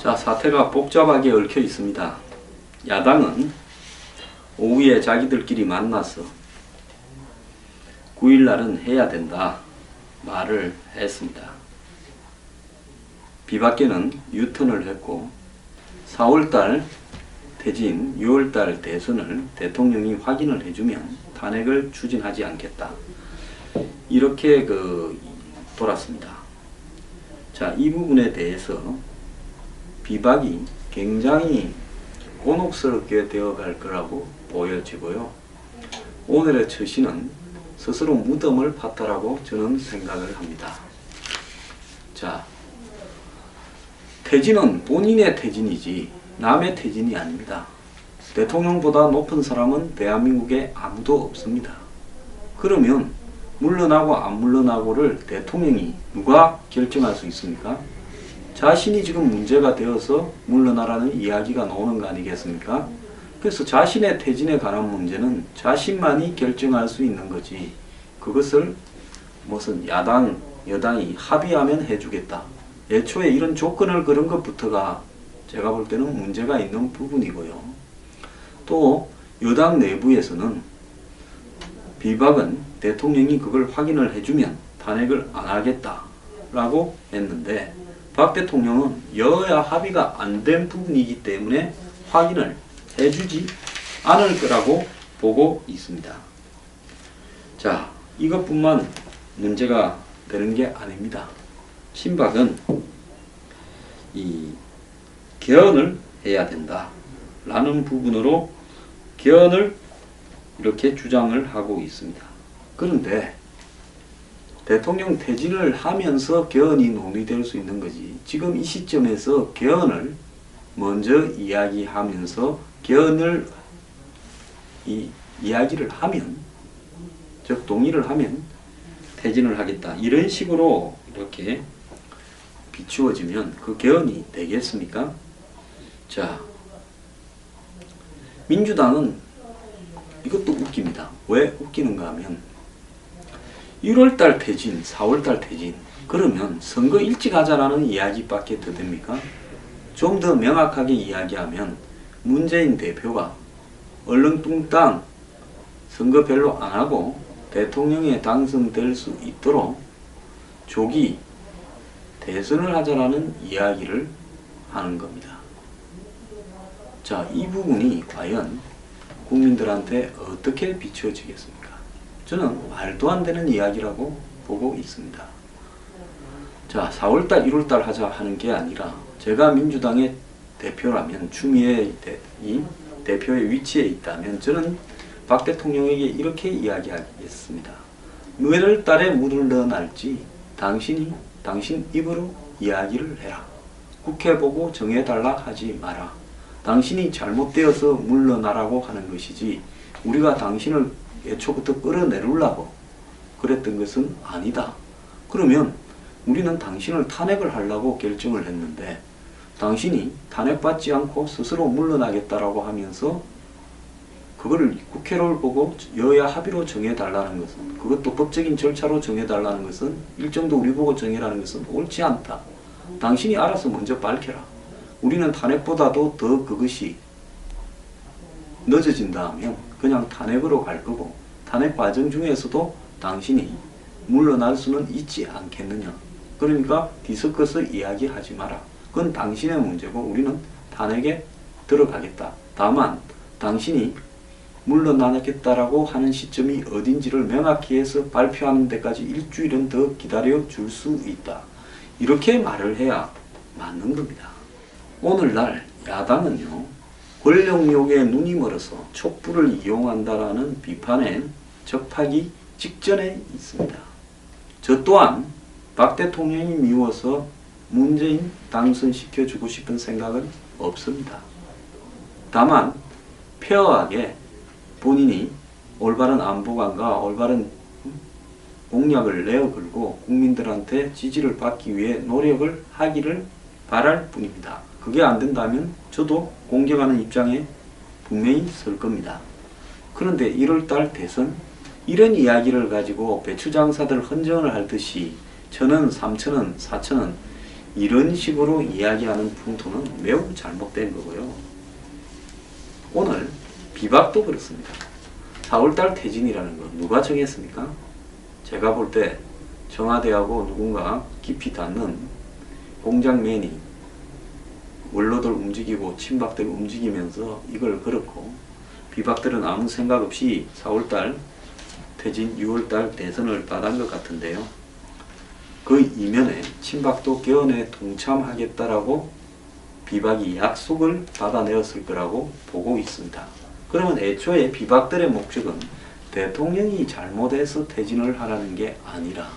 자, 사태가 복잡하게 얽혀 있습니다. 야당은 오후에 자기들끼리 만나서 9일날은 해야 된다 말을 했습니다. 비박계는 유턴을 했고 4월달 퇴진, 6월달 대선을 대통령이 확인을 해주면 탄핵을 추진하지 않겠다. 이렇게 돌았습니다. 자, 이 부분에 대해서 비박이 굉장히 곤혹스럽게 되어갈 거라고 보여지고요. 오늘의 처신은 스스로 무덤을 팠다라고 저는 생각을 합니다. 자, 퇴진은 본인의 퇴진이지 남의 퇴진이 아닙니다. 대통령보다 높은 사람은 대한민국에 아무도 없습니다. 그러면 물러나고 안 물러나고를 대통령이 누가 결정할 수 있습니까? 자신이 지금 문제가 되어서 물러나라는 이야기가 나오는 거 아니겠습니까? 그래서 자신의 퇴진에 관한 문제는 자신만이 결정할 수 있는 거지, 그것을 무슨 야당, 여당이 합의하면 해주겠다. 애초에 이런 조건을 걸은 것부터가 제가 볼 때는 문제가 있는 부분이고요. 또 여당 내부에서는 비박은 대통령이 그걸 확인을 해주면 탄핵을 안 하겠다라고 했는데 박 대통령은 여야 합의가 안 된 부분이기 때문에 확인을 해주지 않을 거라고 보고 있습니다. 자, 이것뿐만 문제가 되는 게 아닙니다. 친박은 이 개헌을 해야 된다 라는 부분으로 개헌을 이렇게 주장을 하고 있습니다. 그런데 대통령 퇴진을 하면서 개헌이 논의될 수 있는 거지, 지금 이 시점에서 개헌을 먼저 이야기하면서 개헌을 이야기를 하면, 즉 동의를 하면 퇴진을 하겠다 이런 식으로 이렇게 비추어지면 그 개헌이 되겠습니까? 자, 민주당은 이것도 웃깁니다. 왜 웃기는가 하면 1월달 퇴진, 4월달 퇴진, 그러면 선거 일찍 하자라는 이야기밖에 더 됩니까? 좀 더 명확하게 이야기하면 문재인 대표가 얼렁뚱땅 선거 별로 안 하고 대통령에 당선될 수 있도록 조기 대선을 하자라는 이야기를 하는 겁니다. 자, 이 부분이 과연 국민들한테 어떻게 비춰지겠습니까? 저는 말도 안 되는 이야기라고 보고 있습니다. 자, 4월달, 1월달 하자 하는 게 아니라 제가 민주당의 대표라면, 추미애 대표의 위치에 있다면 저는 박 대통령에게 이렇게 이야기하겠습니다. 몇 달에 물러날지 당신 입으로 이야기를 해라. 국회 보고 정해달라 하지 마라. 당신이 잘못되어서 물러나라고 하는 것이지 우리가 당신을 애초부터 끌어내려고 그랬던 것은 아니다. 그러면 우리는 당신을 탄핵을 하려고 결정을 했는데 당신이 탄핵받지 않고 스스로 물러나겠다라고 하면서 그거를 국회를 보고 여야 합의로 정해달라는 것은, 그것도 법적인 절차로 정해달라는 것은, 일정도 우리 보고 정해라는 것은 옳지 않다. 당신이 알아서 먼저 밝혀라. 우리는 탄핵보다도 더 그것이 늦어진다면 그냥 탄핵으로 갈 거고, 탄핵 과정 중에서도 당신이 물러날 수는 있지 않겠느냐. 그러니까 뒤섞어서 이야기하지 마라. 그건 당신의 문제고 우리는 탄핵에 들어가겠다. 다만 당신이 물러나겠다라고 하는 시점이 어딘지를 명확히 해서 발표하는 데까지 일주일은 더 기다려 줄 수 있다. 이렇게 말을 해야 맞는 겁니다. 오늘날 야당은요, 권력욕에 눈이 멀어서 촛불을 이용한다라는 비판에 접하기 직전에 있습니다. 저 또한 박 대통령이 미워서 문재인 당선시켜주고 싶은 생각은 없습니다. 다만 페어하게 본인이 올바른 안보관과 올바른 공약을 내어걸고 국민들한테 지지를 받기 위해 노력을 하기를 바랄 뿐입니다. 그게 안 된다면 저도 공격하는 입장에 분명히 설 겁니다. 그런데 1월달 대선, 이런 이야기를 가지고 배추장사들 헌정을 할 듯이 1,000원, 3,000원, 4,000원 이런 식으로 이야기하는 풍토는 매우 잘못된 거고요. 오늘 비박도 그렇습니다. 4월달 퇴진이라는 거 누가 정했습니까? 제가 볼 때 청와대하고 누군가 깊이 닿는 공장맨이 원로들 움직이고 친박들 움직이면서 이걸 걸었고, 비박들은 아무 생각 없이 4월달 퇴진, 6월달 대선을 받은 것 같은데요. 그 이면에 친박도 개헌에 동참하겠다라고 비박이 약속을 받아내었을 거라고 보고 있습니다. 그러면 애초에 비박들의 목적은 대통령이 잘못해서 퇴진을 하라는 게 아니라,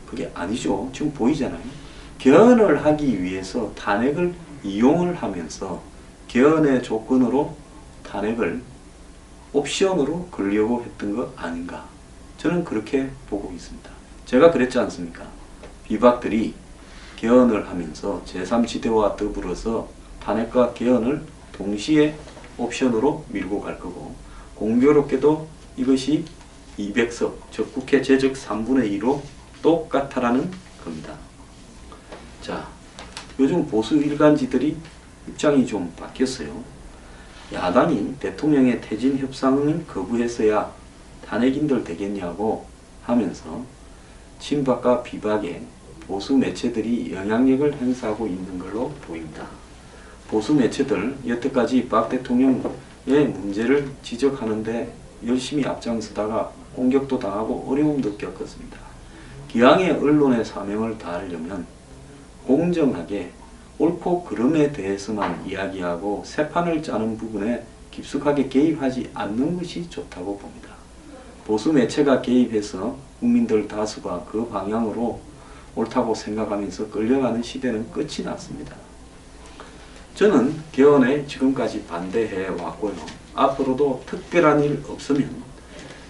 그게 아니죠. 지금 보이잖아요. 개헌을 하기 위해서 탄핵을 이용을 하면서 개헌의 조건으로 탄핵을 옵션으로 걸려고 했던 거 아닌가. 저는 그렇게 보고 있습니다. 제가 그랬지 않습니까? 비박들이 개헌을 하면서 제3지대와 더불어서 탄핵과 개헌을 동시에 옵션으로 밀고 갈 거고, 공교롭게도 이것이 200석, 즉 국회 제적 3분의 2로 똑같다라는 겁니다. 자, 요즘 보수 일간지들이 입장이 좀 바뀌었어요. 야당이 대통령의 퇴진 협상을 거부했어야 탄핵인들 되겠냐고 하면서 친박과 비박에 보수 매체들이 영향력을 행사하고 있는 걸로 보입니다. 보수 매체들 여태까지 박 대통령의 문제를 지적하는데 열심히 앞장서다가 공격도 당하고 어려움도 겪었습니다. 기왕의 언론의 사명을 다하려면 공정하게 옳고 그름에 대해서만 이야기하고 새판을 짜는 부분에 깊숙하게 개입하지 않는 것이 좋다고 봅니다. 보수 매체가 개입해서 국민들 다수가 그 방향으로 옳다고 생각하면서 끌려가는 시대는 끝이 났습니다. 저는 개헌에 지금까지 반대해 왔고요. 앞으로도 특별한 일 없으면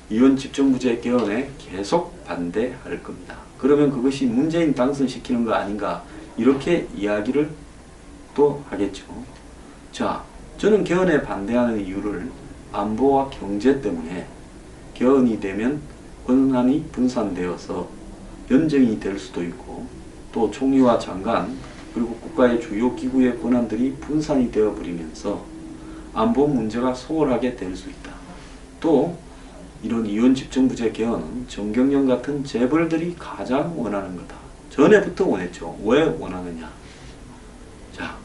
이원 집정부제 개헌에 계속 반대할 겁니다. 그러면 그것이 문재인 당선시키는 거 아닌가, 이렇게 이야기를 또 하겠죠. 자, 저는 개헌에 반대하는 이유를 안보와 경제 때문에 개헌이 되면 권한이 분산되어서 연정이 될 수도 있고, 또 총리와 장관 그리고 국가의 주요 기구의 권한들이 분산이 되어버리면서 안보 문제가 소홀하게 될 수 있다. 또 이런 이원 집정부제 개헌은 정경련 같은 재벌들이 가장 원하는 거다. 전에부터 원했죠. 왜 원하느냐. 자,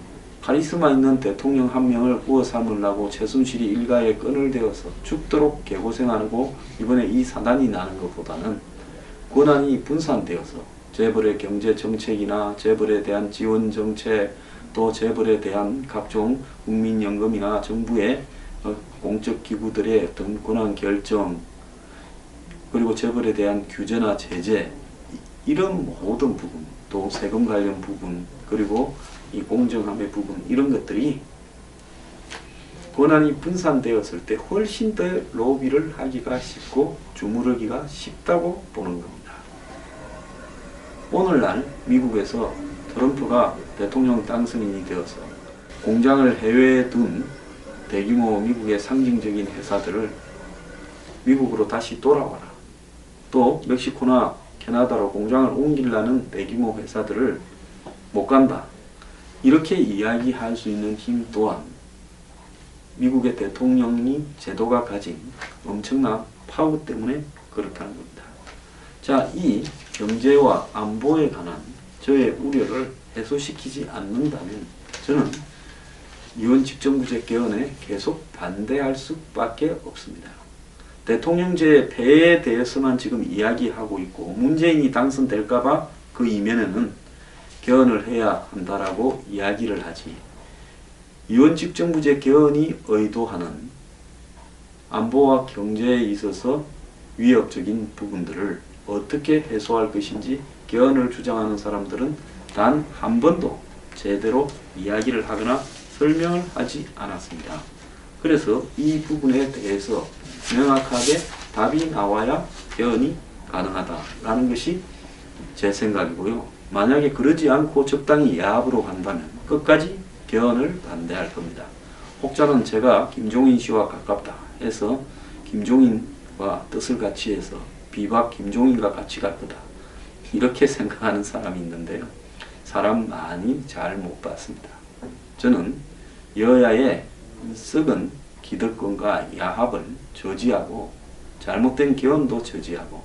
카리스마 있는 대통령 한 명을 구워 삼으려고 최순실이 일가에 끈을 대어서 죽도록 개고생하고 이번에 이 사단이 나는 것보다는 권한이 분산되어서 재벌의 경제 정책이나 재벌에 대한 지원 정책, 또 재벌에 대한 각종 국민연금이나 정부의 공적 기구들의 어떤 권한 결정, 그리고 재벌에 대한 규제나 제재, 이런 모든 부분, 또 세금 관련 부분, 그리고 이 공정함의 부분, 이런 것들이 권한이 분산되었을 때 훨씬 더 로비를 하기가 쉽고 주무르기가 쉽다고 보는 겁니다. 오늘날 미국에서 트럼프가 대통령 당선인이 되어서 공장을 해외에 둔 대규모 미국의 상징적인 회사들을 미국으로 다시 돌아와라, 또 멕시코나 캐나다로 공장을 옮기려는 대규모 회사들을 못 간다, 이렇게 이야기할 수 있는 힘 또한 미국의 대통령이 제도가 가진 엄청난 파워 때문에 그렇다는 겁니다. 자, 이 경제와 안보에 관한 저의 우려를 해소시키지 않는다면 저는 이원 집정부제 개헌에 계속 반대할 수밖에 없습니다. 대통령제 폐해에 대해서만 지금 이야기하고 있고, 문재인이 당선될까봐 그 이면에는 개헌을 해야 한다라고 이야기를 하지, 이원 집정부제 개헌이 의도하는 안보와 경제에 있어서 위협적인 부분들을 어떻게 해소할 것인지 개헌을 주장하는 사람들은 단 한 번도 제대로 이야기를 하거나 설명을 하지 않았습니다. 그래서 이 부분에 대해서 명확하게 답이 나와야 개헌이 가능하다라는 것이 제 생각이고요. 만약에 그러지 않고 적당히 야합으로 간다면 끝까지 개헌을 반대할 겁니다. 혹자는 제가 김종인 씨와 가깝다 해서 김종인과 뜻을 같이 해서 비박 김종인과 같이 갈 거다, 이렇게 생각하는 사람이 있는데요. 사람 많이 잘 못 봤습니다. 저는 여야의 썩은 기득권과 야합을 저지하고 잘못된 개헌도 저지하고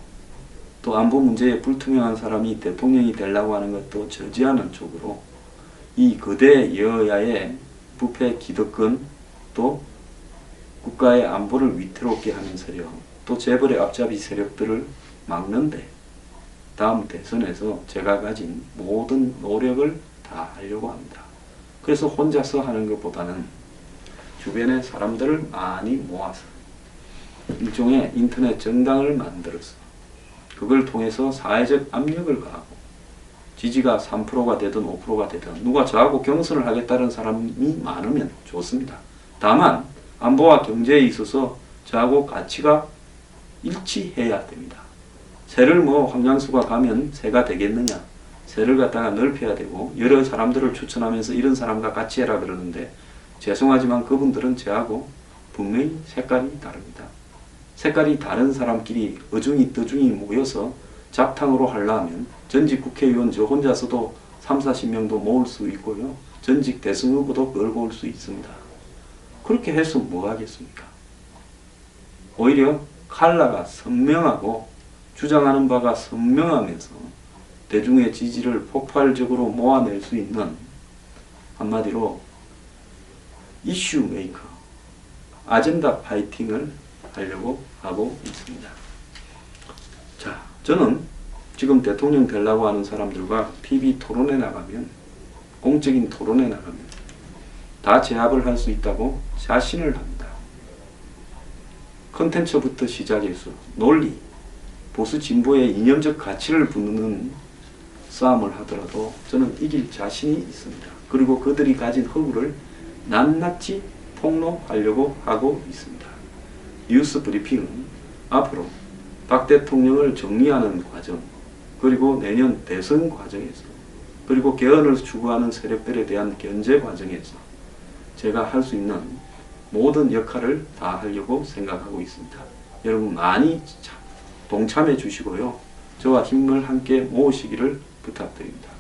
또 안보 문제에 불투명한 사람이 대통령이 되려고 하는 것도 저지하는 쪽으로 이 거대 여야의 부패 기득권 또 국가의 안보를 위태롭게 하는 세력 또 재벌의 앞잡이 세력들을 막는데 다음 대선에서 제가 가진 모든 노력을 다 하려고 합니다. 그래서 혼자서 하는 것보다는 주변에 사람들을 많이 모아서 일종의 인터넷 정당을 만들어서 그걸 통해서 사회적 압력을 가하고 지지가 3%가 되든 5%가 되든 누가 저하고 경선을 하겠다는 사람이 많으면 좋습니다. 다만 안보와 경제에 있어서 저하고 가치가 일치해야 됩니다. 새를 황장수가 가면 새가 되겠느냐. 새를 갖다가 넓혀야 되고 여러 사람들을 추천하면서 이런 사람과 같이 해라 그러는데 죄송하지만 그분들은 저하고 분명히 색깔이 다릅니다. 색깔이 다른 사람끼리 어중이 떠중이 모여서 잡탕으로 하려면 전직 국회의원 저 혼자서도 30-40명도 모을 수 있고요. 전직 대선 후보도 끌고 올 수 있습니다. 그렇게 해서 뭐 하겠습니까? 오히려 컬러가 선명하고 주장하는 바가 선명하면서 대중의 지지를 폭발적으로 모아낼 수 있는 한마디로 이슈 메이커, 아젠다 파이팅을 하려고 하고 있습니다. 자, 저는 지금 대통령 되려고 하는 사람들과 TV 토론에 나가면 공적인 토론에 나가면 다 제압을 할 수 있다고 자신을 합니다. 컨텐츠부터 시작해서 논리, 보수 진보의 이념적 가치를 붙는 싸움을 하더라도 저는 이길 자신이 있습니다. 그리고 그들이 가진 허구를 낱낱이 폭로하려고 하고 있습니다. 뉴스 브리핑은 앞으로 박 대통령을 정리하는 과정, 그리고 내년 대선 과정에서, 그리고 개헌을 추구하는 세력들에 대한 견제 과정에서 제가 할 수 있는 모든 역할을 다 하려고 생각하고 있습니다. 여러분 많이 동참해 주시고요. 저와 힘을 함께 모으시기를 부탁드립니다.